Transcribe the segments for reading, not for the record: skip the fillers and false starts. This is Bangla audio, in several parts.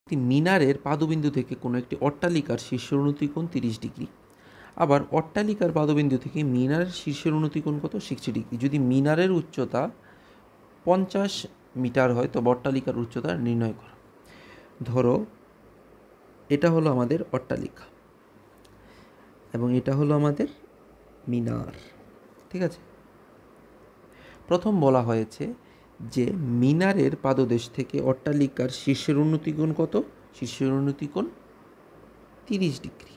একটি মিনারের পাদবিন্দু থেকে কোনো একটি অট্টালিকার শীর্ষের উন্নতিকোণ 30 ডিগ্রি। আবার অট্টালিকার পাদবিন্দু থেকে মিনারের শীর্ষের উন্নতিকোণ কত? 60 ডিগ্রি। যদি মিনারের উচ্চতা 50 মিটার হয় তবে অট্টালিকার উচ্চতা নির্ণয় করো। ধরো এটা হলো আমাদের অট্টালিকা এবং এটা হলো আমাদের মিনার, ঠিক আছে। প্রথম বলা হয়েছে যে মিনারের পাদদেশ থেকে অট্টালিকার শীর্ষের উন্নতিকোণ কত? শীর্ষের উন্নতিকোণ 30 ডিগ্রি।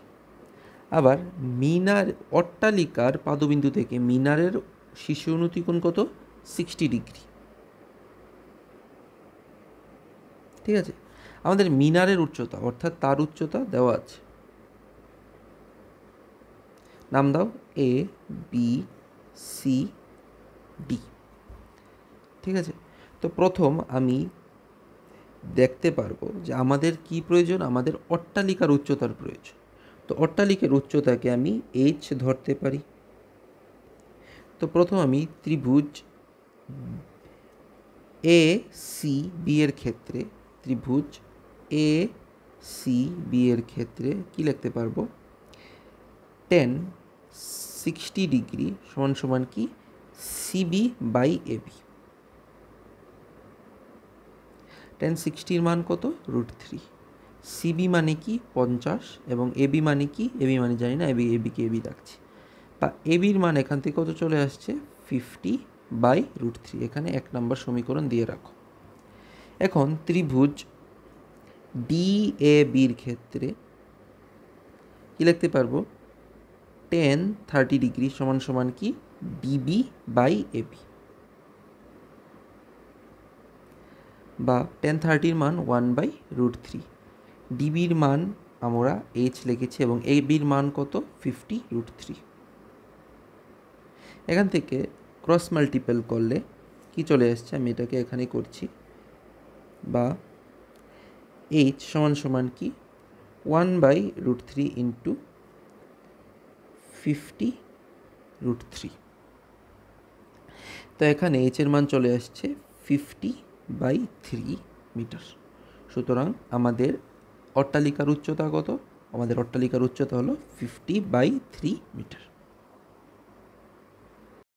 আবার অট্টালিকার পাদবিন্দু থেকে মিনারের শীর্ষ উন্নতিকোণ কত? 60 ডিগ্রি, ঠিক আছে। আমাদের মিনারের উচ্চতা অর্থাৎ তার উচ্চতা দেওয়া আছে, নাম দাও এ বি সি ডি, ঠিক আছে। তো প্রথম আমি দেখতে পারবো যে আমাদের কি প্রয়োজন, আমাদের অট্টালিকার উচ্চতার প্রয়োজন। তো অট্টালিকার উচ্চতাকে আমি এইচ ধরতে পারি। তো প্রথম আমি ত্রিভুজ এ সি বি এর ক্ষেত্রে ত্রিভুজ এ সি বি এর ক্ষেত্রে কি লিখতে পারবো? tan 60 ডিগ্রি সমান সমান কি? CB by AB. tan 60 মান কত? √3। সিবি মানে কি? 50 এবং এবি মানে কি? এবি মানে জানি না, এবিকে এবি রাখছি। বা এবির মান এখান থেকে কত চলে আসছে? 50/√3। এখানে 1 নম্বর সমীকরণ দিয়ে রাখো। এখন ত্রিভুজ ডি এ বির ক্ষেত্রে কি লিখতে পারবো? tan 30 ডিগ্রি সমান সমান কি? DB by AB. বা tan 30 মান 1/√3। ডিবির মান আমরা এইচ লিখেছি এবং এবির মান কত? 50√3। এখান থেকে ক্রস মাল্টিপল করলে কি চলে আসছে? আমি এটাকে এখানে করছি। বা এইচ সমান সমান কি? 1/√3 ইন্টু 50√3। তো এখানে এইচ এর মান চলে আসছে 50/3 মিটার। সুতরাং আমাদের অট্টালিকার উচ্চতা কত? আমাদের অট্টালিকার উচ্চতা হলো 50/3 মিটার।